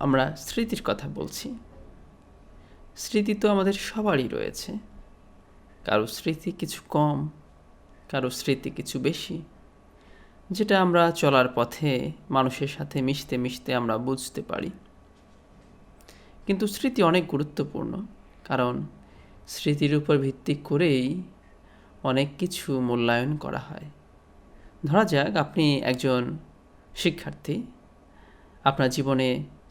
আমরা স্মৃতির কথা বলছি। স্মৃতি তো আমাদের সবারই রয়েছে, কারো স্মৃতি কিছু কম, কারো স্মৃতি কিছু বেশি, যেটা আমরা চলার পথে মানুষের সাথে মিশতে মিশতে আমরা বুঝতে পারি। কিন্তু স্মৃতি অনেক গুরুত্বপূর্ণ, কারণ স্মৃতির উপর ভিত্তি করেই অনেক কিছু মূল্যায়ন করা হয়। ধরা যাক আপনি একজন শিক্ষার্থী, আপনার জীবনে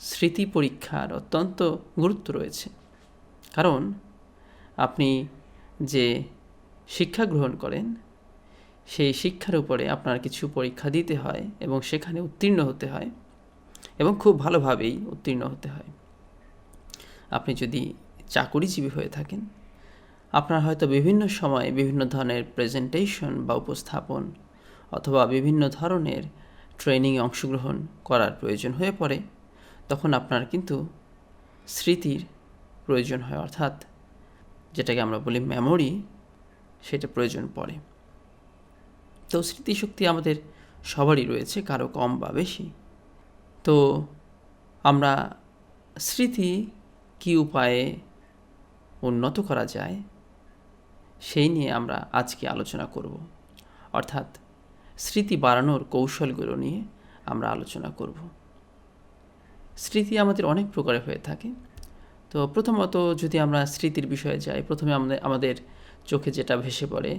স্মৃতি পরীক্ষার অত্যন্ত গুরুত্ব রয়েছে, কারণ আপনি যে শিক্ষা গ্রহণ করেন সেই শিক্ষার উপরে আপনার কিছু পরীক্ষা দিতে হয় এবং সেখানে উত্তীর্ণ হতে হয় এবং খুব ভালোভাবেই উত্তীর্ণ হতে হয়। আপনি যদি চাকুরিজীবী হয়ে থাকেন, আপনার হয়তো বিভিন্ন সময়ে বিভিন্ন ধরনের প্রেজেন্টেশন বা উপস্থাপন অথবা বিভিন্ন ধরনের ট্রেনিংয়ে অংশগ্রহণ করার প্রয়োজন হয়ে পড়ে, তখন আপনার কিন্তু স্মৃতির প্রয়োজন হয়, অর্থাৎ যেটাকে আমরা বলি মেমোরি, সেটা প্রয়োজন পড়ে। তো স্মৃতিশক্তি আমাদের সবারই রয়েছে, কারো কম বা বেশি। তো আমরা স্মৃতি কী উপায়ে উন্নত করা যায় সেই নিয়ে আমরা আজকে আলোচনা করব, অর্থাৎ স্মৃতি বাড়ানোর কৌশলগুলো নিয়ে আমরা আলোচনা করব। স্মৃতি আমাদের অনেক প্রকারে হয়ে থাকে। তো প্রথমত যদি আমরা স্মৃতির বিষয়ে যাই, প্রথমে আমাদের চোখে যেটা ভেসে পড়ে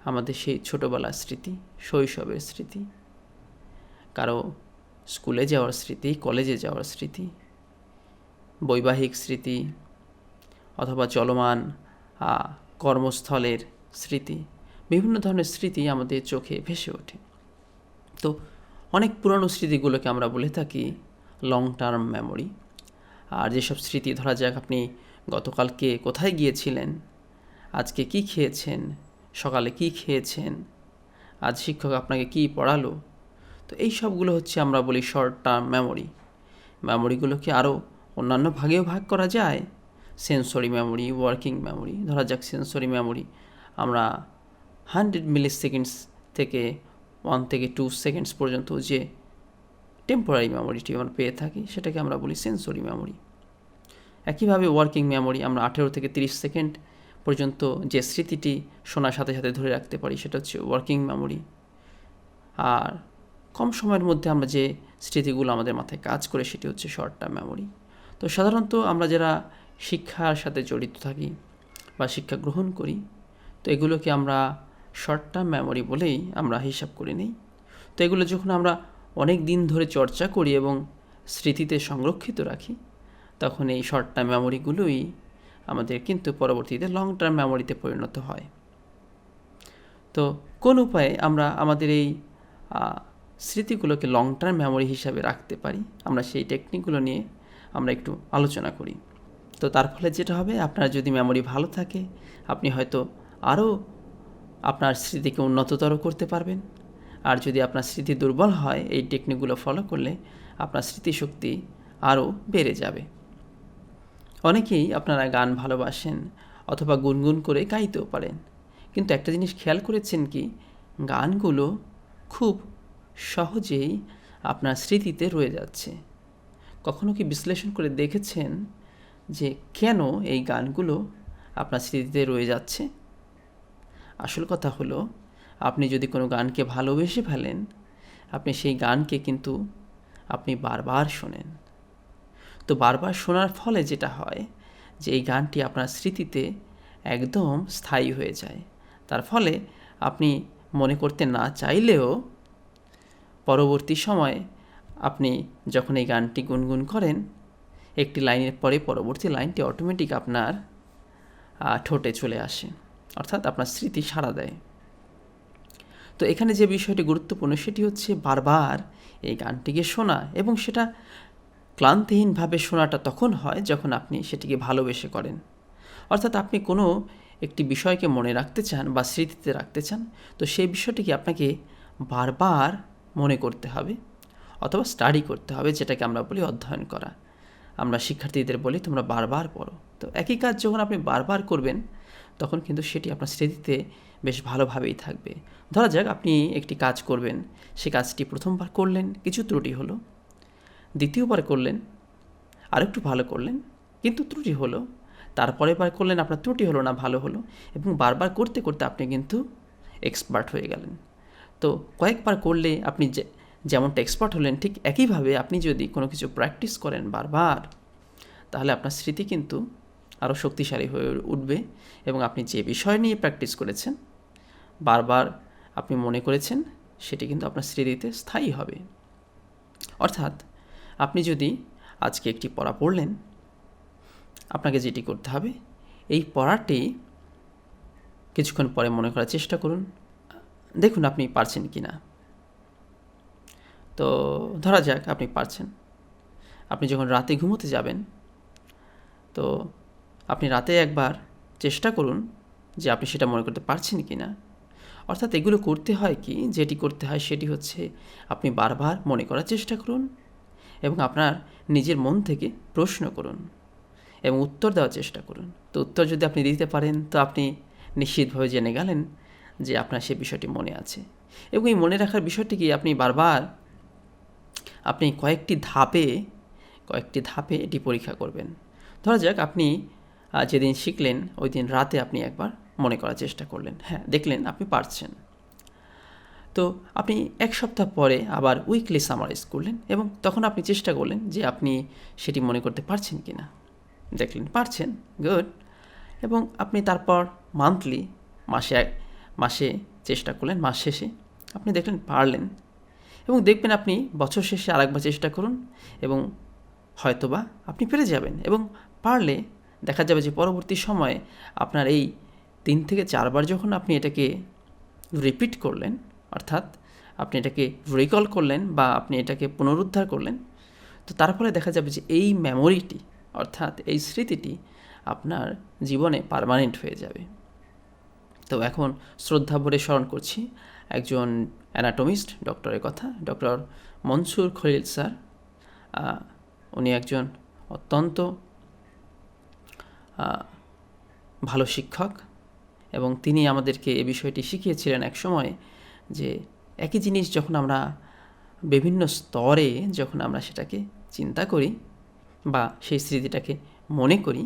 আমাদের সেই ছোটোবেলার স্মৃতি, শৈশবের স্মৃতি, কারো স্কুলে যাওয়ার স্মৃতি, কলেজে যাওয়ার স্মৃতি, বৈবাহিক স্মৃতি, অথবা চলমান কর্মস্থলের স্মৃতি, বিভিন্ন ধরনের স্মৃতি আমাদের চোখে ভেসে ওঠে। তো অনেক পুরনো স্মৃতিগুলোকে আমরা বলে থাকি লং টার্ম মেমোরি। আর যেসব স্মৃতি, ধরা যাক আপনি গতকালকে কোথায় গিয়েছিলেন, আজকে কি খেয়েছেন, সকালে কি খেয়েছেন, আজ শিক্ষক আপনাকে কি পড়ালো, তো এই সবগুলো হচ্ছে আমরা বলি শর্ট টার্ম মেমোরি। মেমোরিগুলোকে আরও অন্যান্য ভাগেও ভাগ করা যায়, সেন্সরি মেমোরি, ওয়ার্কিং মেমোরি। ধরা যাক সেন্সরি মেমোরি আমরা 100 মিলি সেকেন্ডস থেকে 1 থেকে 2 সেকেন্ডস পর্যন্ত যে টেম্পোরারি মেমোরিটি আমরা পেয়ে থাকি সেটাকে আমরা বলি সেন্সরি মেমোরি। একইভাবে ওয়ার্কিং মেমোরি আমরা 18 থেকে 30 সেকেন্ড পর্যন্ত যে স্মৃতিটি শোনার সাথে সাথে ধরে রাখতে পারি সেটা হচ্ছে ওয়ার্কিং মেমোরি। আর কম সময়ের মধ্যে আমরা যে স্মৃতিগুলো আমাদের মাথায় কাজ করে সেটি হচ্ছে শর্ট টার্ম মেমোরি। তো সাধারণত আমরা যারা শিক্ষার সাথে জড়িত থাকি বা শিক্ষা গ্রহণ করি, তো এগুলোকে আমরা শর্ট টার্ম মেমোরি বলেই আমরা হিসাব করে নিই। তো এগুলো যখন আমরা অনেক দিন ধরে চর্চা করি এবং স্মৃতিতে সংরক্ষিত রাখি, তখন এই শর্ট টার্ম মেমোরিগুলোই আমাদের কিন্তু পরবর্তীতে লং টার্ম মেমোরিতে পরিণত হয়। তো কোন উপায়ে আমরা আমাদের এই স্মৃতিগুলোকে লং টার্ম মেমোরি হিসাবে রাখতে পারি, আমরা সেই টেকনিকগুলো নিয়ে আমরা একটু আলোচনা করি। তো তার ফলে যেটা হবে, আপনার যদি মেমোরি ভালো থাকে, আপনি হয়তো আরও আপনার স্মৃতিকে উন্নততর করতে পারবেন। আর যদি আপনার স্মৃতি দুর্বল হয়, এই টেকনিকগুলো ফলো করলে আপনার স্মৃতিশক্তি আরও বেড়ে যাবে। অনেকেই আপনারা গান ভালোবাসেন অথবা গুনগুন করে গাইতেও পারেন, কিন্তু একটা জিনিস খেয়াল করেছেন কি, গানগুলো খুব সহজেই আপনার স্মৃতিতে রয়ে যাচ্ছে। কখনো কি বিশ্লেষণ করে দেখেছেন যে কেন এই গানগুলো আপনার স্মৃতিতে রয়ে যাচ্ছে? আসল কথা হলো, আপনি যদি কোনো গানকে ভালোবেসে ফেলেন, আপনি সেই গানকে কিন্তু আপনি বারবার শোনেন। তো বারবার শোনার ফলে যেটা হয় যে এই গানটি আপনার স্মৃতিতে একদম স্থায়ী হয়ে যায়। তার ফলে আপনি মনে করতে না চাইলেও পরবর্তী সময়ে আপনি যখন এই গানটি গুনগুন করেন, একটি লাইনের পরে পরবর্তী লাইনটি অটোমেটিক আপনার ঠোঁটে চলে আসে, অর্থাৎ আপনার স্মৃতি সাড়া দেয়। তো এখানে যে বিষয়টি গুরুত্বপূর্ণ সেটি হচ্ছে বারবার এই গানটিকে শোনা, এবং সেটা ক্লান্তিহীনভাবে শোনাটা তখন হয় যখন আপনি সেটিকে ভালোবেসে করেন। অর্থাৎ আপনি কোনো একটি বিষয়কে মনে রাখতে চান বা স্মৃতিতে রাখতে চান, তো সেই বিষয়টিকে আপনাকে বারবার মনে করতে হবে অথবা স্টাডি করতে হবে, যেটাকে আমরা বলি অধ্যয়ন করা। আমরা শিক্ষার্থীদের বলি তোমরা বারবার পড়ো। তো একই কাজ যখন আপনি বারবার করবেন, তখন কিন্তু সেটি আপনার স্মৃতিতে বেশ ভালোভাবেই থাকবে। ধরা যাক আপনি একটি কাজ করবেন, সে কাজটি প্রথমবার করলেন, কিছু ত্রুটি হলো, দ্বিতীয়বার করলেন, আরেকটু ভালো করলেন, কিন্তু ত্রুটি হলো, তারপরে বার করলেন, আপনার ত্রুটি হলো না, ভালো হলো, এবং বারবার করতে করতে আপনি কিন্তু এক্সপার্ট হয়ে গেলেন। তো কয়েকবার করলে আপনি যেমনটা এক্সপার্ট হলেন, ঠিক একইভাবে আপনি যদি কোনো কিছু প্র্যাকটিস করেন বারবার, তাহলে আপনার স্মৃতি কিন্তু আরও শক্তিশালী হয়ে উঠবে, এবং আপনি যে বিষয় নিয়ে প্র্যাকটিস করেছেন, বারবার আপনি মনে করেছেন, সেটি কিন্তু আপনার স্মৃতিতে স্থায়ী হবে। অর্থাৎ আপনি যদি আজকে একটি পড়া পড়লেন, আপনাকে যেটি করতে হবে, এই পড়াটি কিছুক্ষণ পরে মনে করার চেষ্টা করুন, দেখুন আপনি পারছেন কি না। তো ধরা যাক আপনি পারছেন। আপনি যখন রাতে ঘুমোতে যাবেন, তো আপনি রাতে একবার চেষ্টা করুন যে আপনি সেটা মনে করতে পারছেন কি না। অর্থাৎ এগুলো করতে হয় কি, যেটি করতে হয় সেটি হচ্ছে আপনি বারবার মনে করার চেষ্টা করুন, এবং আপনার নিজের মন থেকে প্রশ্ন করুন এবং উত্তর দেওয়ার চেষ্টা করুন। তো উত্তর যদি আপনি দিতে পারেন, তো আপনি নিশ্চিতভাবে জেনে গেলেন যে আপনার সে বিষয়টি মনে আছে। এবং এই মনে রাখার বিষয়টি কি, আপনি বারবার আপনি কয়েকটি ধাপে এটি পরীক্ষা করবেন। ধরা যাক আপনি যেদিন শিখলেন, ওই দিন রাতে আপনি একবার মনে করার চেষ্টা করলেন, হ্যাঁ, দেখলেন আপনি পারছেন। তো আপনি এক সপ্তাহ পরে আবার উইকলি সামারাইজ করলেন, এবং তখন আপনি চেষ্টা করলেন যে আপনি সেটি মনে করতে পারছেন কি না। দেখলেন পারছেন, গুড। এবং আপনি তারপর মান্থলি, মাসে চেষ্টা করলেন, মাস শেষে আপনি দেখলেন পারলেন, এবং দেখবেন আপনি বছর শেষে আরেকবার চেষ্টা করুন, এবং হয়তোবা আপনি পেরে যাবেন। এবং পারলে দেখা যাবে যে পরবর্তী সময়ে আপনার এই 3 থেকে 4 বার যখন আপনি এটাকে রিপিট করলেন, অর্থাৎ আপনি এটাকে রিকল করলেন বা আপনি এটাকে পুনরুদ্ধার করলেন, তো তার ফলে দেখা যাবে যে এই মেমোরিটি, অর্থাৎ এই স্মৃতিটি আপনার জীবনে পার্মানেন্ট হয়ে যাবে। তো এখন শ্রদ্ধা ভরে স্মরণ করছি একজন অ্যানাটমিস্ট ডক্টরের কথা, ডক্টর মনসুর খলিল স্যার। উনি একজন অত্যন্ত ভালো শিক্ষক, এবং তিনি আমাদেরকে এই বিষয়টি শিখিয়েছিলেন এক সময়, যে একই জিনিস যখন আমরা বিভিন্ন স্তরে যখন আমরা সেটাকে চিন্তা করি বা সেই স্মৃতিটাকে মনে করি,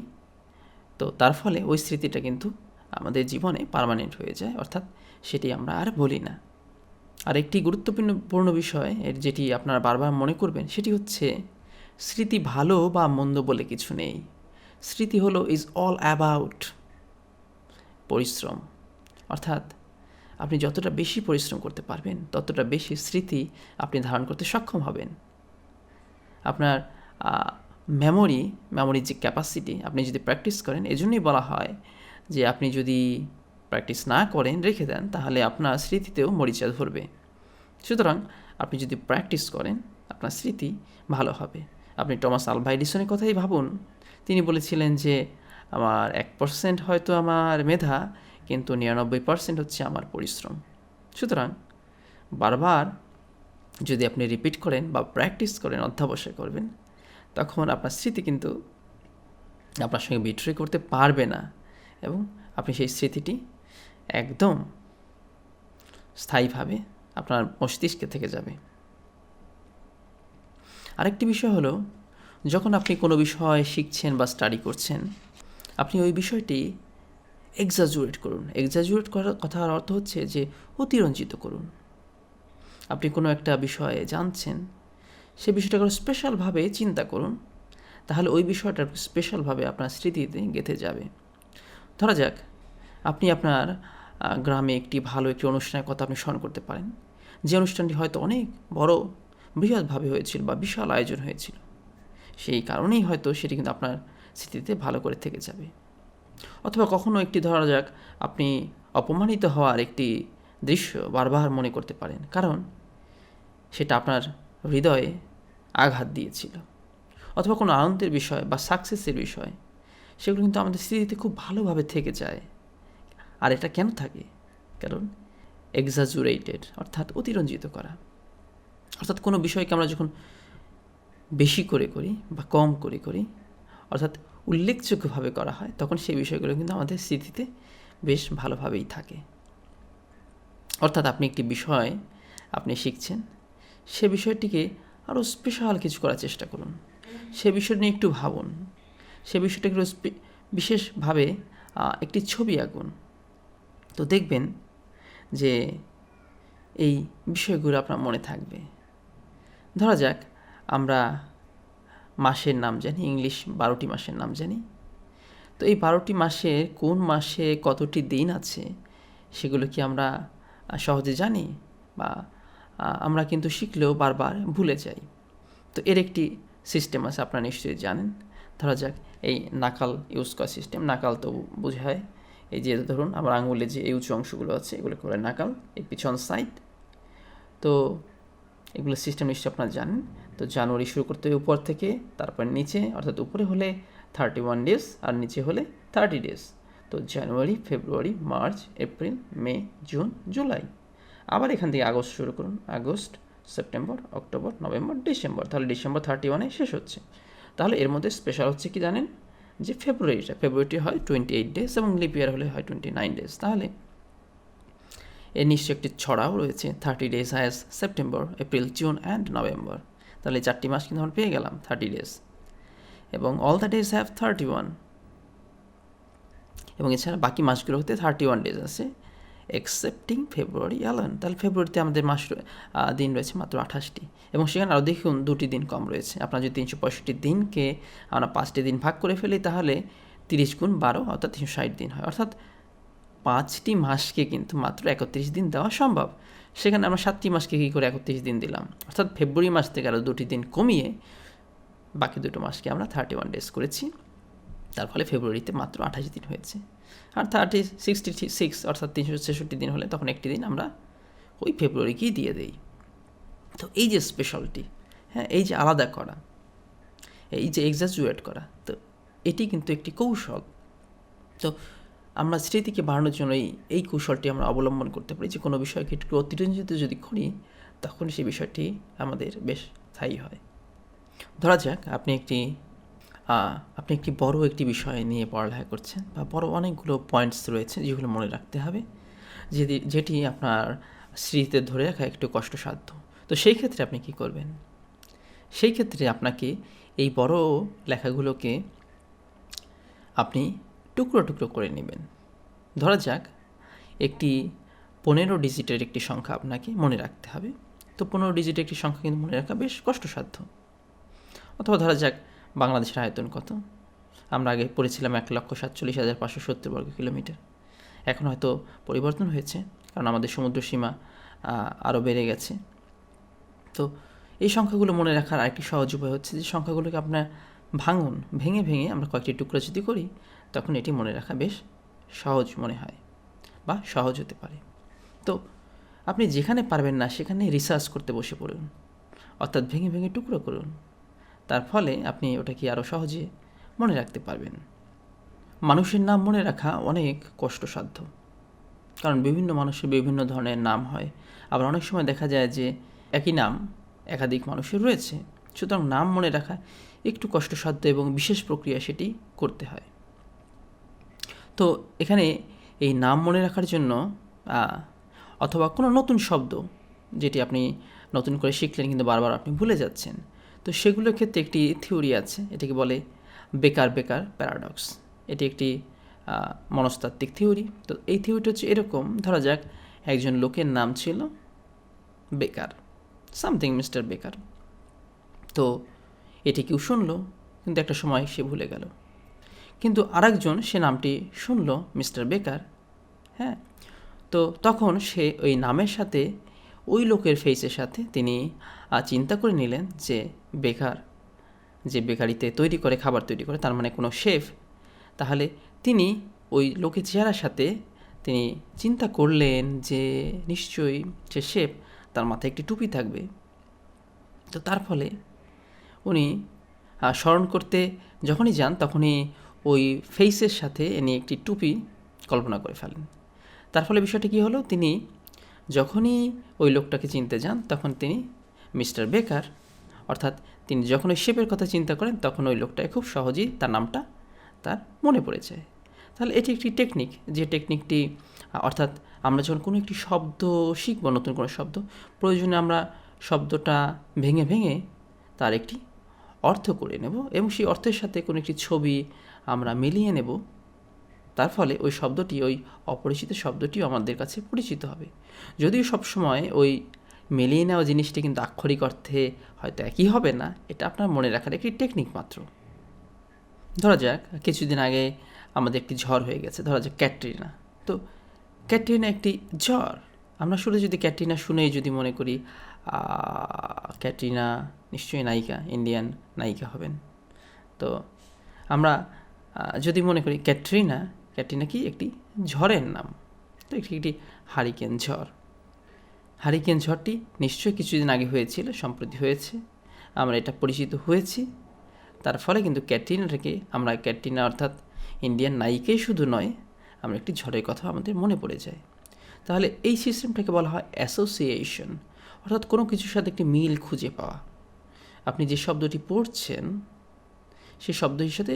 তো তার ফলে ওই স্মৃতিটা কিন্তু আমাদের জীবনে পার্মানেন্ট হয়ে যায়, অর্থাৎ সেটি আমরা আর ভুলি না। আর একটি গুরুত্বপূর্ণ বিষয় যেটি আপনারা বারবার মনে করবেন, সেটি হচ্ছে স্মৃতি ভালো বা মন্দ বলে কিছু নেই। স্মৃতি হলো ইজ অল অ্যাবাউট পরিশ্রম। অর্থাৎ আপনি যতটা বেশি পরিশ্রম করতে পারবেন, ততটা বেশি স্মৃতি আপনি ধারণ করতে সক্ষম হবেন। আপনার মেমোরির যে ক্যাপাসিটি, আপনি যদি প্র্যাকটিস করেন, এজন্যই বলা হয় যে আপনি যদি প্র্যাকটিস না করেন, রেখে দেন, তাহলে আপনার স্মৃতিতেও মরিচা ধরবে। সুতরাং আপনি যদি প্র্যাকটিস করেন, আপনার স্মৃতি ভালো হবে। আপনি টমাস আলভা এডিসনের কথাই ভাবুন, তিনি বলেছিলেন যে আমার 1% হয়তো আমার মেধা, কিন্তু 99% হচ্ছে আমার পরিশ্রম। সুতরাং বারবার যদি আপনি রিপিট করেন বা প্র্যাকটিস করেন, অধ্যবসায় করবেন, তখন আপনার স্মৃতি কিন্তু আপনার সঙ্গে বিট্রে করতে পারবে না, এবং আপনি সেই স্মৃতিটি একদম স্থায়ীভাবে আপনার মস্তিষ্কে থেকে যাবে। আরেকটি বিষয় হলো, যখন আপনি কোনো বিষয় শিখছেন বা স্টাডি করছেন, আপনি ওই বিষয়টি এক্সাজুরেট করুন। এক্সাজুরেট করার কথার অর্থ হচ্ছে যে অতিরঞ্জিত করুন। আপনি কোনো একটা বিষয়ে জানছেন, সে বিষয়টাকে স্পেশালভাবে চিন্তা করুন, তাহলে ওই বিষয়টা স্পেশালভাবে আপনার স্মৃতিতে গেঁথে যাবে। ধরা যাক আপনি আপনার গ্রামে একটি ভালো একটি অনুষ্ঠানের কথা আপনি স্মরণ করতে পারেন, যে অনুষ্ঠানটি হয়তো অনেক বড় বৃহৎভাবে হয়েছিল বা বিশাল আয়োজন হয়েছিল, সেই কারণেই হয়তো সেটি কিন্তু আপনার স্মৃতিতে ভালো করে থেকে যাবে। অথবা কখনো একটি, ধরা যাক আপনি অপমানিত হওয়ার একটি দৃশ্য বারবার মনে করতে পারেন, কারণ সেটা আপনার হৃদয়ে আঘাত দিয়েছিল। অথবা কোনো আনন্দের বিষয় বা সাকসেসের বিষয়, সেগুলো কিন্তু আমাদের স্মৃতিতে খুব ভালোভাবে থেকে যায়। আর এটা কেন থাকে? কারণ এক্সাজুরেটেড, অর্থাৎ অতিরঞ্জিত করা। অর্থাৎ কোনো বিষয়কে আমরা যখন বেশি করে করি বা কম করে করি, অর্থাৎ উল্লেখযোগ্যভাবে করা হয়, তখন সেই বিষয়গুলো কিন্তু আমাদের স্মৃতিতে বেশ ভালোভাবেই থাকে। অর্থাৎ আপনি একটি বিষয় আপনি শিখছেন, সে বিষয়টিকে আরও স্পেশাল কিছু করার চেষ্টা করুন। সে বিষয়টা নিয়ে একটু ভাবুন, সে বিষয়টা একটু বিশেষভাবে একটি ছবি আঁকুন। তো দেখবেন যে এই বিষয়গুলো আপনার মনে থাকবে। ধরা যাক আমরা মাসের নাম জানি, ইংলিশ 12টি মাসের নাম জানি। তো এই 12টি মাসের কোন মাসে কতটি দিন আছে সেগুলো কি আমরা সহজে জানি? বা আমরা কিন্তু শিখলেও বারবার ভুলে যাই। তো এর একটি সিস্টেম আছে, আপনারা নিশ্চয়ই জানেন। ধরা যাক এই নাকাল ইউজ করা সিস্টেম। নাকাল তো বোঝায় এই যে ধরুন আমার আঙুলে যে এই উঁচু অংশগুলো আছে এগুলোকে বলে নাকাল, এই পিছন সাইড। তো এগুলো সিস্টেম নিশ্চয়ই আপনারা জানেন। তো জানুয়ারি শুরু করতে হবে উপর থেকে, তারপর নিচে, অর্থাৎ উপরে হলে 31 ডেজ আর নিচে হলে 30 ডেজ। তো জানুয়ারি, ফেব্রুয়ারি, মার্চ, এপ্রিল, মে, জুন, জুলাই। আবার এখান থেকে আগস্ট শুরু করুন, August, September, October, November, December. তাহলে ডিসেম্বর 31-এ শেষ হচ্ছে। তাহলে এর মধ্যে স্পেশাল হচ্ছে কি জানেন, যে ফেব্রুয়ারিটি হয় 28 ডেজ এবং লিপ ইয়ার হলে হয় 29 ডেজ। তাহলে এর নিশ্চয়ই একটি ছড়াও রয়েছে, 30 days has September, April, June and November. তাহলে 4টি মাস কিন্তু আমরা পেয়ে গেলাম 30 ডেজ। এবং অল দ্য ডেজ হ্যাভ 31। এবং এছাড়া বাকি মাসগুলো হতে 31 ডেজ আছে, এক্সেপ্টিং ফেব্রুয়ারি অ্যালন। তাহলে ফেব্রুয়ারিতে আমাদের দিন রয়েছে মাত্র 28টি, এবং সেখানে আরও দেখুন 2টি দিন কম রয়েছে। আপনার যদি 365 দিনকে আমরা 5টি দিন ভাগ করে ফেলি তাহলে 30 গুণ 12 অর্থাৎ 360 দিন হয়। অর্থাৎ 5টি মাসকে কিন্তু মাত্র 31 দিন দেওয়া সম্ভব। সেখানে আমরা 7টি মাসকে কী করে 31 দিন দিলাম? অর্থাৎ ফেব্রুয়ারি মাস থেকে আরও 2টি দিন কমিয়ে বাকি 2টো মাসকে আমরা 31 ডেজ করেছি। তার ফলে ফেব্রুয়ারিতে মাত্র 28 দিন হয়েছে। আর 66 অর্থাৎ 366 দিন হলে তখন একটি দিন আমরা ওই ফেব্রুয়ারিকেই দিয়ে দেই। তো এই যে স্পেশালিটি, হ্যাঁ, এই যে আলাদা করা, এই যে এক্সাজুয়েট করা, তো এটি কিন্তু একটি কৌশল। তো আমরা স্মৃতিকে বাড়ানোর জন্য এই কৌশলটি আমরা অবলম্বন করতে পারি, যে কোনো বিষয়কে একটু অতিরঞ্জিত যদি করি তখন সেই বিষয়টি আমাদের বেশ স্থায়ী হয়। ধরা যাক আপনি একটি বড় একটি বিষয় নিয়ে পড়ালেখা করছেন, বা বড় অনেকগুলো পয়েন্টস রয়েছে যেগুলো মনে রাখতে হবে, যেটি আপনার স্মৃতিতে ধরে রাখা একটু কষ্টসাধ্য। তো সেই ক্ষেত্রে আপনি কি করবেন? সেই ক্ষেত্রে আপনাকে এই বড় লেখাগুলোকে আপনি টুকরো টুকরো করে নেবেন। ধরা যাক একটি 15 ডিজিটের একটি সংখ্যা আপনাকে মনে রাখতে হবে। তো 15 ডিজিটের একটি সংখ্যা কিন্তু মনে রাখা বেশ কষ্টসাধ্য। অথবা ধরা যাক বাংলাদেশের আয়তন কত? আমরা আগে পড়েছিলাম 1,47,570 বর্গ কিলোমিটার। এখন হয়তো পরিবর্তন হয়েছে, কারণ আমাদের সমুদ্র সীমা আরও বেড়ে গেছে। তো এই সংখ্যাগুলো মনে রাখার আরেকটি সহজ উপায় হচ্ছে যে সংখ্যাগুলোকে আপনার ভেঙে ভেঙে আমরা কয়েকটি টুকরো যদি করি তখন এটি মনে রাখা বেশ সহজ মনে হয় বা সহজ হতে পারে। তো আপনি যেখানে পারবেন না সেখানে রিসার্চ করতে বসে পড়ুন, অর্থাৎ ভেঙে ভেঙে টুকরো করুন। তার ফলে আপনি ওটাকে আরও সহজে মনে রাখতে পারবেন। মানুষের নাম মনে রাখা অনেক কষ্টসাধ্য, কারণ বিভিন্ন মানুষের বিভিন্ন ধরনের নাম হয়। আবার অনেক সময় দেখা যায় যে একই নাম একাধিক মানুষের রয়েছে, সুতরাং নাম মনে রাখা একটু কষ্টসাধ্য এবং বিশেষ প্রক্রিয়া সেটি করতে হয়। তো এখানে এই নাম মনে রাখার জন্য অথবা কোনো নতুন শব্দ যেটি আপনি নতুন করে শিখলেন কিন্তু বারবার আপনি ভুলে যাচ্ছেন, তো সেগুলোর ক্ষেত্রে একটি থিওরি আছে, এটাকে বলে বেকার প্যারাডক্স। এটি একটি মনস্তাত্ত্বিক থিওরি। তো এই থিওরিটা হচ্ছে এরকম, ধরা যাক একজন লোকের নাম ছিল বেকার, সামথিং মিস্টার বেকার। তো এটি কেউ শুনলো, কিন্তু একটা সময় সে ভুলে গেল। কিন্তু আরেকজন সে নামটি শুনল মিস্টার বেকার, হ্যাঁ, তো তখন সে ওই নামের সাথে ওই লোকের ফেসের সাথে তিনি চিন্তা করে নিলেন যে বেকার, যে বেকারিতে তৈরি করে খাবার তৈরি করে, তার মানে কোনো শেফ। তাহলে তিনি ওই লোকের চেহারার সাথে তিনি চিন্তা করলেন যে নিশ্চয়ই সে শেফ, তার মাথায় একটি টুপি থাকবে। তো তার ফলে উনি স্মরণ করতে যখনই যান তখনই ওই ফেসের সাথে এনে একটি টুপি কল্পনা করে ফেলেন। তার ফলে বিষয়টি কী হলো, তিনি যখনই ওই লোকটাকে চিনতে যান তখন তিনি মিস্টার বেকার, অর্থাৎ তিনি যখন ওই শেফের কথা চিন্তা করেন তখন ওই লোকটাকে খুব সহজেই তার নামটা তার মনে পড়ে যায়। তাহলে এটি একটি টেকনিক, যে টেকনিকটি অর্থাৎ আমরা যখন কোনো একটি শব্দ শিখব, নতুন কোনো শব্দ, প্রয়োজনে আমরা শব্দটা ভেঙে ভেঙে তার একটি অর্থ করে নেব এবং সেই অর্থের সাথে কোনো একটি ছবি আমরা মিলিয়ে নেব। তার ফলে ওই শব্দটি, ওই অপরিচিত শব্দটিও আমাদের কাছে পরিচিত হবে। যদিও সবসময় ওই মিলিয়ে নেওয়া জিনিসটি কিন্তু আক্ষরিক অর্থে হয়তো একই হবে না, এটা আপনার মনে রাখার একটি টেকনিক মাত্র। ধরা যাক কিছুদিন আগে আমাদের একটি ঝড় হয়ে গেছে, ধরা যাক ক্যাটরিনা। তো ক্যাটরিনা একটি ঝড়। আমরা শুরু যদি ক্যাটরিনা শুনেই যদি মনে করি ক্যাটরিনা নিশ্চয়ই নায়িকা, ইন্ডিয়ান নায়িকা হবেন। তো আমরা যদি মনে করি ক্যাটরিনা কি একটি ঝড়ের নাম, তো একটি হারিকেন ঝড়। হারিকেন ঝড়টি নিশ্চয়ই কিছুদিন আগে হয়েছিল, সম্প্রতি হয়েছে, আমরা এটা পরিচিত হয়েছি। তার ফলে কিন্তু ক্যাটরিনাটাকে আমরা ক্যাটরিনা অর্থাৎ ইন্ডিয়ান নায়িকাই শুধু নয়, আমরা একটি ঝড়ের কথা আমাদের মনে পড়ে যায়। তাহলে এই সিস্টেমটাকে বলা হয় অ্যাসোসিয়েশন, অর্থাৎ কোনো কিছুর সাথে একটি মিল খুঁজে পাওয়া। আপনি যে শব্দটি পড়ছেন সেই শব্দটির সাথে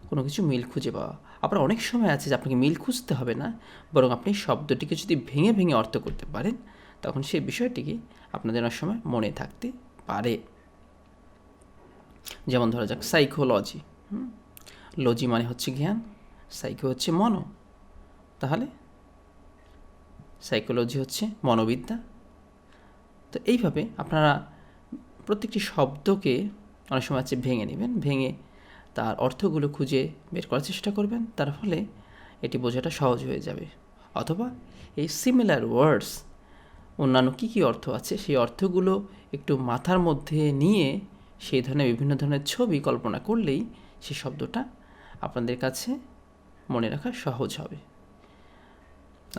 কোনো কিছু মিল খুঁজে পাওয়া। আবার অনেক সময় আছে যে আপনাকে মিল খুঁজতে হবে না, বরং আপনি শব্দটিকে যদি ভেঙে ভেঙে অর্থ করতে পারেন, তখন সেই বিষয়টিকে আপনাদের অনেক সময় মনে থাকতে পারে। যেমন ধরা যাক সাইকোলজি। লজি মানে হচ্ছে জ্ঞান, সাইকো হচ্ছে মনো, তাহলে সাইকোলজি হচ্ছে মনোবিদ্যা। তো এইভাবে আপনারা প্রত্যেকটি শব্দকে অনেক সময় আছে ভেঙে নেবেন, ভেঙে তার অর্থগুলো খুঁজে বের করার চেষ্টা করবেন, তার ফলে এটি বোঝাটা সহজ হয়ে যাবে। অথবা এই সিমিলার ওয়ার্ডস অন্যান্য কী কী অর্থ আছে সেই অর্থগুলো একটু মাথার মধ্যে নিয়ে সেই ধরনের বিভিন্ন ধরনের ছবি কল্পনা করলেই সেই শব্দটা আপনাদের কাছে মনে রাখা সহজ হবে।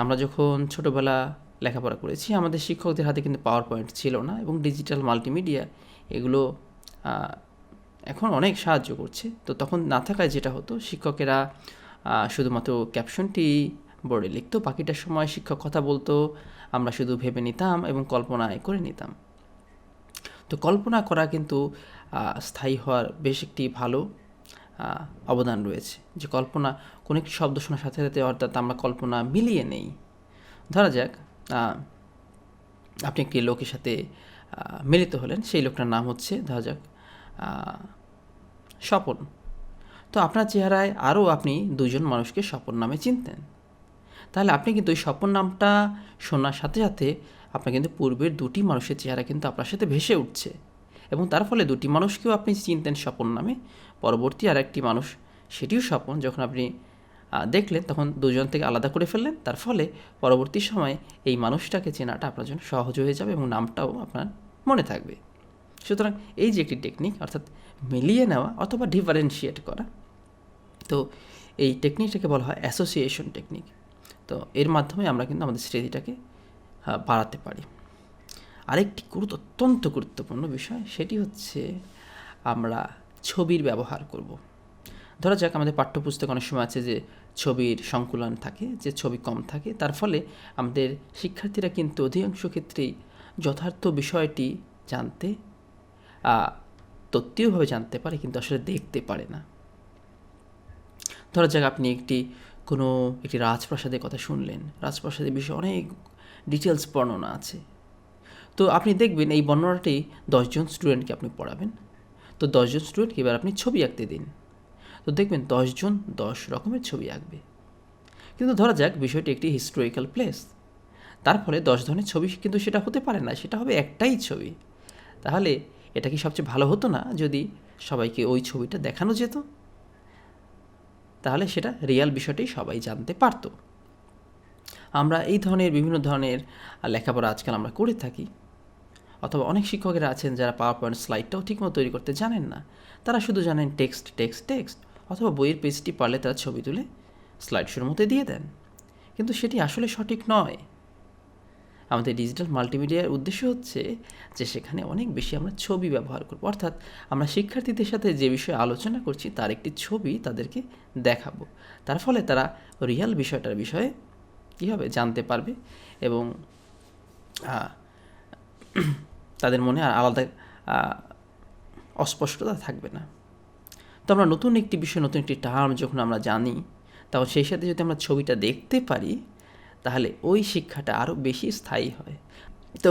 আমরা যখন ছোটোবেলা লেখাপড়া করেছি, আমাদের শিক্ষকদের হাতে কিন্তু পাওয়ার পয়েন্ট ছিল না, এবং ডিজিটাল মাল্টিমিডিয়া এগুলো এখন অনেক সাহায্য করছে। তো তখন না থাকায় যেটা হতো, শিক্ষকেরা শুধুমাত্র ক্যাপশনটি বোর্ডে লিখতো, বাকিটার সময় শিক্ষক কথা বলতো, আমরা শুধু ভেবে নিতাম এবং কল্পনায় করে নিতাম। তো কল্পনা করা কিন্তু স্থায়ী হওয়ার বেশ একটি ভালো অবদান রয়েছে, যে কল্পনা কোনো একটি শব্দ শোনার সাথে সাথে অর্থাৎ আমরা কল্পনা মিলিয়ে নেই। ধরা যাক আপনি একটি লোকের সাথে মিলিত হলেন, সেই লোকটার নাম হচ্ছে ধরা যাক স্বপন। তো আপনার চেহারায় আরও আপনি দুজন মানুষকে স্বপন নামে চিনতেন, তাহলে আপনি কিন্তু ওই স্বপন নামটা শোনার সাথে সাথে আপনার কিন্তু পূর্বের দুটি মানুষের চেহারা কিন্তু আপনার সাথে ভেসে উঠছে, এবং তার ফলে দুটি মানুষকেও আপনি চিনতেন স্বপন নামে। পরবর্তী আর একটি মানুষ, সেটিও স্বপন, যখন আপনি দেখলেন তখন দুজন থেকে আলাদা করে ফেললেন, তার ফলে পরবর্তী সময়ে এই মানুষটাকে চেনাটা আপনার জন্য সহজ হয়ে যাবে এবং নামটাও আপনার মনে থাকবে। সুতরাং এই যে একটি টেকনিক, অর্থাৎ মিলিয়ে নেওয়া অথবা ডিফারেন্সিয়েট করা, তো এই টেকনিকটাকে বলা হয় অ্যাসোসিয়েশন টেকনিক। তো এর মাধ্যমে আমরা কিন্তু আমাদের স্মৃতিটাকে বাড়াতে পারি। আরেকটি অত্যন্ত গুরুত্বপূর্ণ বিষয়, সেটি হচ্ছে আমরা ছবির ব্যবহার করব। ধরা যাক আমাদের পাঠ্যপুস্তক অনেক সময় আছে যে ছবির সংকুলন থাকে, যে ছবি কম থাকে, তার ফলে আমাদের শিক্ষার্থীরা কিন্তু অধিকাংশ ক্ষেত্রেই যথার্থ বিষয়টি জানতে তত্ত্বীয়ভাবে জানতে পারে, কিন্তু আসলে দেখতে পারে না। ধরা যাক আপনি একটি রাজপ্রাসাদের কথা শুনলেন, রাজপ্রাসাদের বিষয়ে অনেক ডিটেলস বর্ণনা আছে। তো আপনি দেখবেন এই বর্ণনাটি 10 জন স্টুডেন্টকে আপনি পড়াবেন। তো 10 জন স্টুডেন্টকে এবার আপনি ছবি আঁকতে দিন, তো দেখবেন 10 জন 10 রকমের ছবি আঁকবে। কিন্তু ধরা যাক বিষয়টি একটি হিস্টোরিক্যাল প্লেস, তার ফলে 10 ধরনের ছবি কিন্তু সেটা হতে পারে না, সেটা হবে একটাই ছবি। তাহলে এটা কি সবচেয়ে ভালো হতো না যদি সবাইকে ওই ছবিটা দেখানো যেত? তাহলে সেটা রিয়াল বিষয়টাই সবাই জানতে পারতো। আমরা এই ধরনের বিভিন্ন ধরনের লেখাপড়া আজকাল আমরা করে থাকি, অথবা অনেক শিক্ষকেরা আছেন যারা পাওয়ার পয়েন্ট স্লাইডটাও ঠিকমতো তৈরি করতে জানেন না, তারা শুধু জানেন টেক্সট টেক্সট টেক্সট, অথবা বইয়ের পেজটি পারলে তারা ছবি তুলে স্লাইড শোর মধ্যে দিয়ে দেন, কিন্তু সেটি আসলে সঠিক নয়। আমাদের ডিজিটাল মাল্টিমিডিয়ার উদ্দেশ্য হচ্ছে যে সেখানে অনেক বেশি আমরা ছবি ব্যবহার করব, অর্থাৎ আমরা শিক্ষার্থীদের সাথে যে বিষয়ে আলোচনা করছি তার একটি ছবি তাদেরকে দেখাবো, তার ফলে তারা রিয়াল বিষয়টার বিষয়ে কীভাবে জানতে পারবে, এবং তাদের মনে আর আলাদা অস্পষ্টতা থাকবে না। তো আমরা নতুন একটি বিষয়, নতুন একটি টার্ম যখন আমরা জানি, তখন সেই সাথে যদি আমরা ছবিটা দেখতে পারি, তাহলে ওই শিক্ষাটা আরও বেশি স্থায়ী হয়। তো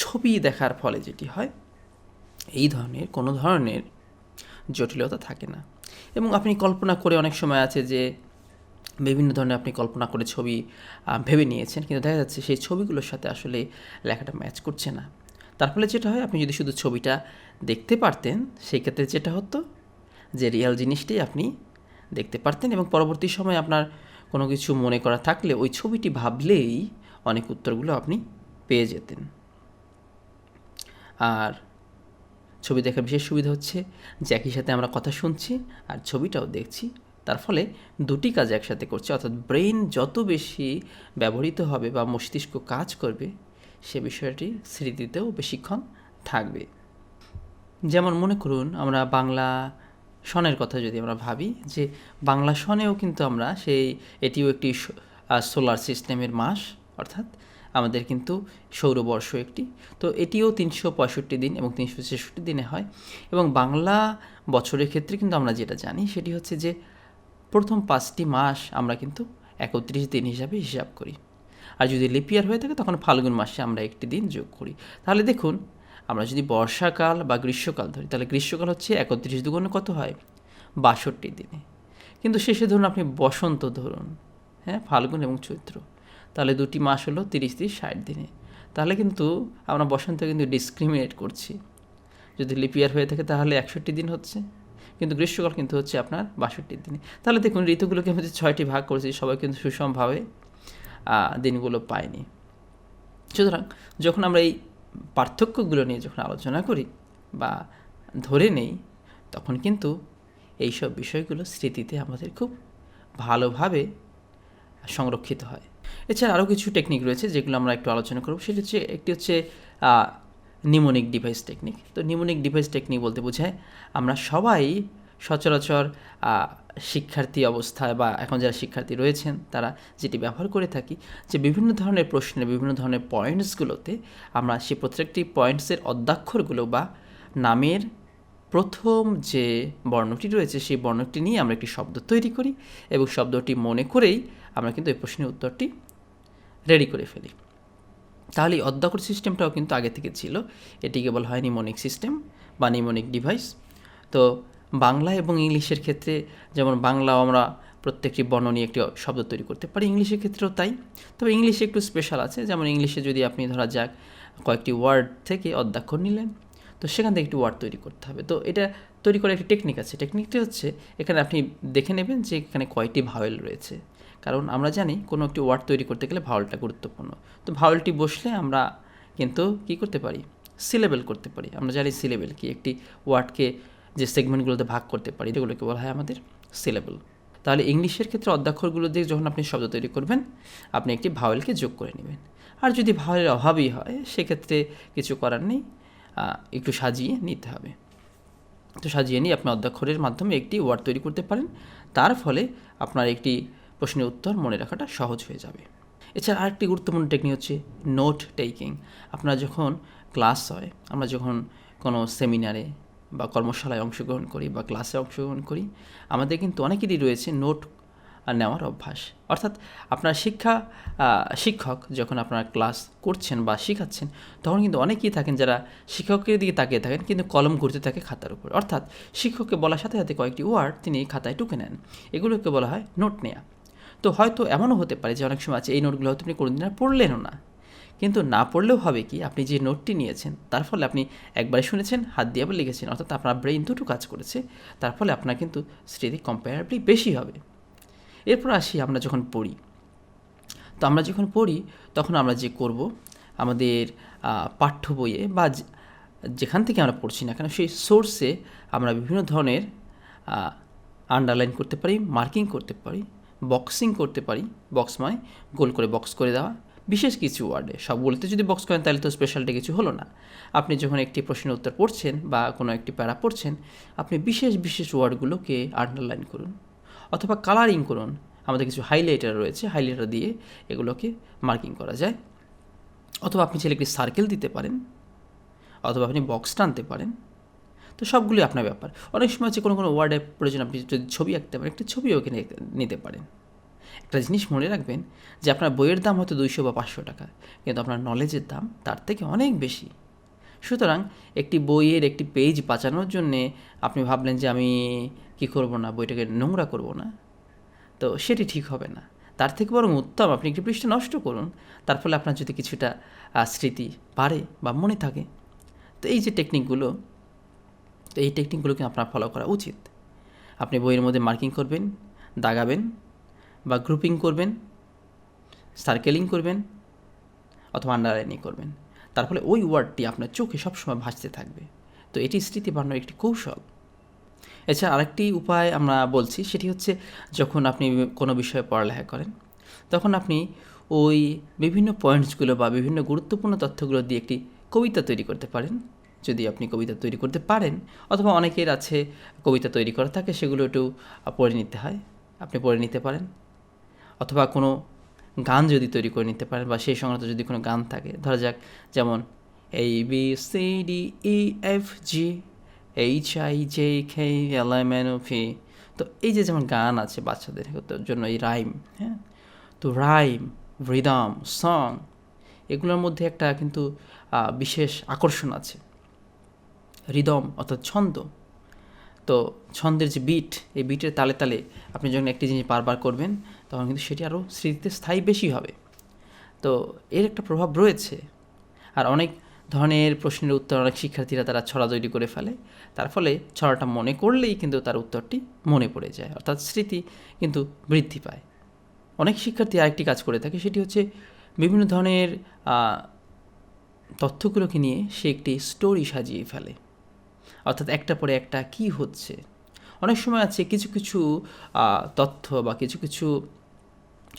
ছবি দেখার ফলে যেটি হয়, এই ধরনের কোনো ধরনের জটিলতা থাকে না। এবং আপনি কল্পনা করে অনেক সময় আছে যে বিভিন্ন ধরনের আপনি কল্পনা করে ছবি ভেবে নিয়েছেন, কিন্তু দেখা যাচ্ছে সেই ছবিগুলোর সাথে আসলে লেখাটা ম্যাচ করছে না। তার ফলে যেটা হয়, আপনি যদি শুধু ছবিটা দেখতে পারতেন, সেই ক্ষেত্রে যেটা হতো যে রিয়াল জিনিসটাই আপনি দেখতে পারতেন, এবং পরবর্তী সময়ে আপনার কোনো কিছু মনে করা থাকলে ওই ছবিটি ভাবলেই অনেক উত্তরগুলো আপনি পেয়ে যেতেন। আর ছবি দেখার বিশেষ সুবিধা হচ্ছে যে একই সাথে আমরা কথা শুনছি আর ছবিটাও দেখছি, তার ফলে দুটি কাজ একসাথে করছে, অর্থাৎ ব্রেইন যত বেশি ব্যবহৃত হবে বা মস্তিষ্ক কাজ করবে, সে বিষয়টি স্মৃতিতেও বেশিক্ষণ থাকবে। যেমন মনে করুন, আমরা বাংলা সনের কথা যদি আমরা ভাবি, যে বাংলা সনেও কিন্তু আমরা এটিও একটি সোলার সিস্টেমের মাস, অর্থাৎ আমাদের কিন্তু সৌরবর্ষ একটি, তো এটিও 365 দিন এবং 366 দিনে হয়। এবং বাংলা বছরের ক্ষেত্রে কিন্তু আমরা যেটা জানি সেটি হচ্ছে যে প্রথম 5টি মাস আমরা কিন্তু 31 দিন হিসাবে হিসাব করি, আর যদি লিপিয়ার হয়ে থাকে তখন ফাল্গুন মাসে আমরা একটি দিন যোগ করি। তাহলে দেখুন, আমরা যদি বর্ষাকাল বা গ্রীষ্মকাল ধরি, তাহলে গ্রীষ্মকাল হচ্ছে 31 দুগুণে কত হয়, 62 দিনে। কিন্তু শেষে ধরুন আপনি বসন্ত ধরুন, হ্যাঁ, ফাল্গুন এবং চৈত্র, তাহলে দুটি মাস হলো 30-60 দিনে। তাহলে কিন্তু আমরা বসন্ত কিন্তু ডিসক্রিমিনেট করছি। যদি লিপিয়ার হয়ে থাকে তাহলে 61 দিন হচ্ছে, কিন্তু গ্রীষ্মকাল কিন্তু হচ্ছে আপনার 62 দিনে। তাহলে দেখুন, ঋতুগুলোকে আমি যদি 6টি ভাগ করেছি, সবাই কিন্তু সুষমভাবে দিনগুলো পায়নি। সুতরাং যখন আমরা এই পার্থক্যগুলো নিয়ে যখন আলোচনা করি বা ধরে নেই, তখন কিন্তু এইসব বিষয়গুলো স্মৃতিতে আমাদের খুব ভালোভাবে সংরক্ষিত হয়। এছাড়া আরও কিছু টেকনিক রয়েছে যেগুলো আমরা একটু আলোচনা করব। সেটি হচ্ছে, একটি হচ্ছে নিমোনিক ডিভাইস টেকনিক। তো নিমোনিক ডিভাইস টেকনিক বলতে বোঝায় আমরা সবাই সচরাচর শিক্ষার্থী অবস্থায় বা এখন যারা শিক্ষার্থী রয়েছেন তারা যেটি ব্যবহার করে থাকি, যে বিভিন্ন ধরনের প্রশ্নের বিভিন্ন ধরনের পয়েন্টসগুলোতে আমরা সেই প্রত্যেকটি পয়েন্টসের অদ্যাক্ষরগুলো বা নামের প্রথম যে বর্ণটি রয়েছে সেই বর্ণটি নিয়ে আমরা একটি শব্দ তৈরি করি, এবং শব্দটি মনে করেই আমরা কিন্তু এই প্রশ্নের উত্তরটি রেডি করে ফেলি। তাহলে এই অদ্যাক্ষর সিস্টেমটাও কিন্তু আগে থেকে ছিল, এটিকে বলা হয় নিমোনিক সিস্টেম বা নিমোনিক ডিভাইস। তো বাংলা এবং ইংলিশের ক্ষেত্রে, যেমন বাংলাও আমরা প্রত্যেকটি বর্ণ নিয়ে একটি শব্দ তৈরি করতে পারি, ইংলিশের ক্ষেত্রেও তাই। তবে ইংলিশে একটু স্পেশাল আছে, যেমন ইংলিশে যদি আপনি ধরা যাক কয়েকটি ওয়ার্ড থেকে অদ্যাক্ষর নিলেন, তো সেখান থেকে একটি ওয়ার্ড তৈরি করতে হবে। তো এটা তৈরি করার একটি টেকনিক আছে। টেকনিকটি হচ্ছে, এখানে আপনি দেখে নেবেন যে এখানে কয়টি ভাওয়েল রয়েছে, কারণ আমরা জানি কোনো একটি ওয়ার্ড তৈরি করতে গেলে ভাওয়েলটা গুরুত্বপূর্ণ। তো ভাওয়েলটি বসলে আমরা কিন্তু কী করতে পারি, সিলেবেল করতে পারি। আমরা জানি সিলেবেল কি, একটি ওয়ার্ডকে যে সেগমেন্টগুলোতে ভাগ করতে পারি যেগুলোকে বলা হয় আমাদের সিলেবেল। তাহলে ইংলিশের ক্ষেত্রে অদ্যাক্ষরগুলো দিয়ে যখন আপনি শব্দ তৈরি করবেন, আপনি একটি ভাওয়েলকে যোগ করে নেবেন। আর যদি ভাওয়েলের অভাবই হয়, সেক্ষেত্রে কিছু করার নেই, একটু সাজিয়ে নিতে হবে। তো সাজিয়ে নিয়ে আপনি অদ্যাক্ষরের মাধ্যমে একটি ওয়ার্ড তৈরি করতে পারেন, তার ফলে আপনার একটি প্রশ্নের উত্তর মনে রাখাটা সহজ হয়ে যাবে। এছাড়া আরেকটি গুরুত্বপূর্ণ টেকনিক হচ্ছে নোট টেকিং। আপনার যখন ক্লাস হয়, আমরা যখন কোনো সেমিনারে বা কর্মশালায় অংশগ্রহণ করি বা ক্লাসে অংশগ্রহণ করি, আমাদের কিন্তু অনেকেরই রয়েছে নোট নেওয়ার অভ্যাস। অর্থাৎ আপনার শিক্ষক যখন আপনার ক্লাস করছেন বা শেখাচ্ছেন, তখন কিন্তু অনেকেই থাকেন যারা শিক্ষকের দিকে তাকিয়ে থাকেন, কিন্তু কলম ঘুরতে থাকে খাতার উপর। অর্থাৎ শিক্ষককে বলার সাথে সাথে কয়েকটি ওয়ার্ড তিনি খাতায় টুকে নেন, এগুলোকে বলা হয় নোট নেওয়া। তো হয়তো এমনও হতে পারে যে অনেক সময় আছে এই নোটগুলো হয়তো আপনি কোনোদিন আর পড়লেনও না, কিন্তু না পড়লেও হবে কি, আপনি যে নোটটি নিয়েছেন তার ফলে আপনি একবারে শুনেছেন, হাত দিয়ে আবার লিখেছেন, অর্থাৎ আপনার ব্রেইন দুটো কাজ করেছে, তার ফলে আপনার কিন্তু স্মৃতি কম্পারেবলি বেশি হবে। এরপর আসি আমরা যখন পড়ি। তো আমরা যখন পড়ি তখন আমরা যে করব, আমাদের পাঠ্য বইয়ে বা যেখান থেকে আমরা পড়ছি না কেন, সেই সোর্সে আমরা বিভিন্ন ধরনের আন্ডারলাইন করতে পারি, মার্কিং করতে পারি, বক্সিং করতে পারি। বক্সময় গোল করে বক্স করে দেওয়া বিশেষ কিছু ওয়ার্ডে। সবগুলোতে যদি বক্স করেন তাহলে তো স্পেশালটা কিছু হলো না। আপনি যখন একটি প্রশ্নের উত্তর পড়ছেন বা কোনো একটি প্যারা পড়ছেন, আপনি বিশেষ বিশেষ ওয়ার্ডগুলোকে আন্ডারলাইন করুন অথবা কালারিং করুন। আমাদের কিছু হাইলাইটার রয়েছে, হাইলাইটার দিয়ে এগুলোকে মার্কিং করা যায়। অথবা আপনি চাইলে একটি সার্কেল দিতে পারেন, অথবা আপনি বক্স টানতে পারেন। তো সবগুলি আপনার ব্যাপার। অনেক সময় হচ্ছে কোনো কোনো ওয়ার্ডের প্রয়োজন, আপনি যদি ছবি আঁকতে পারেন, একটি ছবিও এখানে নিতে পারেন। একটা জিনিস মনে রাখবেন যে আপনার বইয়ের দাম হয়তো 200 বা 500 টাকা, কিন্তু আপনার নলেজের দাম তার থেকে অনেক বেশি। সুতরাং একটি বইয়ের একটি পেজ বাঁচানোর জন্যে আপনি ভাবলেন যে আমি কি করব না, বইটাকে নোংরা করব না, তো সেটি ঠিক হবে না। তার থেকে বরং উত্তম আপনি একটি পৃষ্ঠা নষ্ট করুন, তার ফলে আপনার যদি কিছুটা স্মৃতি বাড়ে বা মনে থাকে। তো এই যে টেকনিকগুলো, তো এই টেকনিকগুলোকে আপনার ফলো করা উচিত। আপনি বইয়ের মধ্যে মার্কিং করবেন, দাগাবেন বা গ্রুপিং করবেন, সার্কেলিং করবেন অথবা আন্ডারলাইনিং করবেন। তার ফলে ওই ওয়ার্ডটি আপনার চোখে সবসময় ভাসতে থাকবে। তো এটি স্মৃতি বাড়ানোর একটি কৌশল। এছাড়া আরেকটি উপায় আমরা বলছি, সেটি হচ্ছে যখন আপনি কোনো বিষয়ে পড়ালেখা করেন, তখন আপনি ওই বিভিন্ন পয়েন্টসগুলো বা বিভিন্ন গুরুত্বপূর্ণ তথ্যগুলো দিয়ে একটি কবিতা তৈরি করতে পারেন, যদি আপনি কবিতা তৈরি করতে পারেন। অথবা অনেকের আছে কবিতা তৈরি করা থাকে, সেগুলো একটু পড়ে নিতে হয়, আপনি পড়ে নিতে পারেন। অথবা কোনো গান যদি তৈরি করে নিতে পারেন, বা সেই সংক্রান্ত যদি কোনো গান থাকে, ধরা যাক যেমন ABCDEFGHIJKLMNOP, তো এই যে যেমন গান আছে বাচ্চাদের জন্য, এই রাইম, হ্যাঁ, তো রাইম, রিদম, সং, এগুলোর মধ্যে একটা কিন্তু বিশেষ আকর্ষণ আছে। রিদম অর্থাৎ ছন্দ, তো ছন্দের যে বিট, এই বিটের তালে তালে আপনি যখন একটি জিনিস বারবার করবেন, তখন কিন্তু সেটি আরও স্মৃতিতে স্থায়ী বেশি হবে। তো এর একটা প্রভাব রয়েছে। আর অনেক ধরনের প্রশ্নের উত্তর অনেক শিক্ষার্থীরা তারা ছড়া তৈরি করে ফেলে, তার ফলে ছড়াটা মনে করলেই কিন্তু তার উত্তরটি মনে পড়ে যায়, অর্থাৎ স্মৃতি কিন্তু বৃদ্ধি পায়। অনেক শিক্ষার্থী আরেকটি কাজ করে থাকে, সেটি হচ্ছে বিভিন্ন ধরনের তথ্যগুলোকে নিয়ে সে একটি স্টোরি সাজিয়ে ফেলে, অর্থাৎ একটা পরে একটা কি হচ্ছে। অনেক সময় আছে কিছু কিছু তথ্য বা কিছু কিছু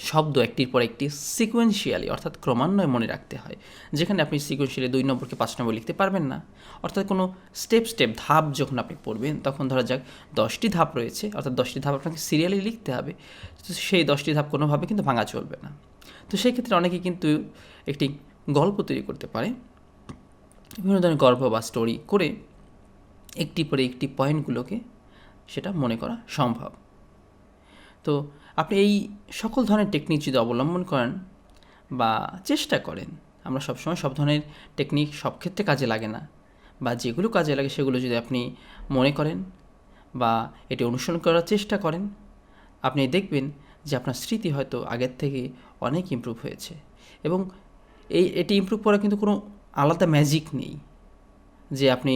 শব্দ একটির পর একটি সিকোয়েন্সিয়ালি অর্থাৎ ক্রমান্বয়ে মনে রাখতে হয়, যেখানে আপনি সিকোয়েন্সিয়ালি 2 নম্বরকে 5 নম্বর লিখতে পারবেন না। অর্থাৎ কোনো স্টেপ ধাপ যখন আপনি পড়বেন, তখন ধরা যাক 10টি ধাপ রয়েছে, অর্থাৎ 10টি ধাপ আপনাকে সিরিয়ালি লিখতে হবে। তো সেই 10টি ধাপ কোনোভাবে কিন্তু ভাঙা চলবে না। তো সেই ক্ষেত্রে অনেকে কিন্তু একটি গল্প তৈরি করতে পারে, বিভিন্ন ধরনের গল্প বা স্টোরি করে একটি পরে একটি পয়েন্টগুলোকে সেটা মনে করা সম্ভব। তো আপনি এই সকল ধরনের টেকনিক যদি অবলম্বন করেন বা চেষ্টা করেন, আমরা সবসময় সব ধরনের টেকনিক সব ক্ষেত্রে কাজে লাগে না, বা যেগুলো কাজে লাগে সেগুলো যদি আপনি মনে করেন বা এটি অনুসরণ করার চেষ্টা করেন, আপনি দেখবেন যে আপনার স্মৃতি হয়তো আগের থেকে অনেক ইমপ্রুভ হয়েছে। এবং এটি ইমপ্রুভ করা কিন্তু কোনো আলাদা ম্যাজিক নেই যে আপনি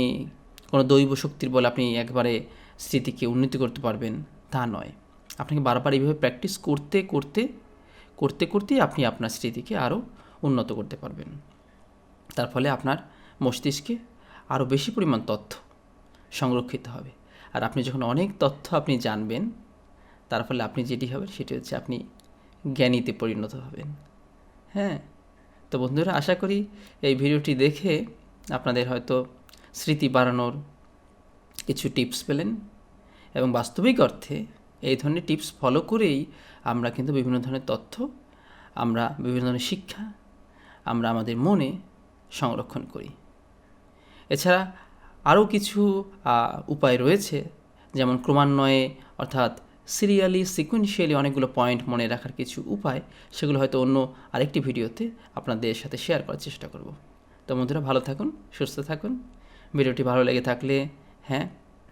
কোনো দৈব শক্তির বলে আপনি একবারে স্মৃতিকে উন্নতি করতে পারবেন, তা নয়। আপনাকে বারবার এইভাবে প্র্যাকটিস করতে করতে করতে করতেই আপনি আপনার স্মৃতিকে আরও উন্নত করতে পারবেন। তার ফলে আপনার মস্তিষ্কে আরও বেশি পরিমাণ তথ্য সংরক্ষিত হবে। আর আপনি যখন অনেক তথ্য আপনি জানবেন, তার ফলে আপনি যেটি হবেন সেটি হচ্ছে আপনি জ্ঞানীতে পরিণত হবেন। হ্যাঁ, তো বন্ধুরা, আশা করি এই ভিডিওটি দেখে আপনাদের হয়তো স্মৃতি বাড়ানোর কিছু টিপস পেলেন, এবং বাস্তবিক অর্থে এই ধরনের টিপস ফলো করেই আমরা কিন্তু বিভিন্ন ধরনের তথ্য, আমরা বিভিন্ন ধরনের শিক্ষা আমরা আমাদের মনে সংরক্ষণ করি। এছাড়া আরও কিছু উপায় রয়েছে, যেমন ক্রমান্বয়ে অর্থাৎ সিরিয়ালি সিকুয়েন্সিয়ালি অনেকগুলো পয়েন্ট মনে রাখার কিছু উপায়, সেগুলো হয়তো অন্য আরেকটি ভিডিওতে আপনাদের সাথে শেয়ার করার চেষ্টা করব। তো বন্ধুরা, ভালো থাকুন, সুস্থ থাকুন। ভিডিওটি ভালো লেগে থাকলে হ্যাঁ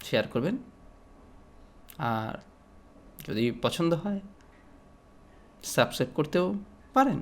শেয়ার করবেন, আর যদি পছন্দ হয় সাবস্ক্রাইব করতেও পারেন।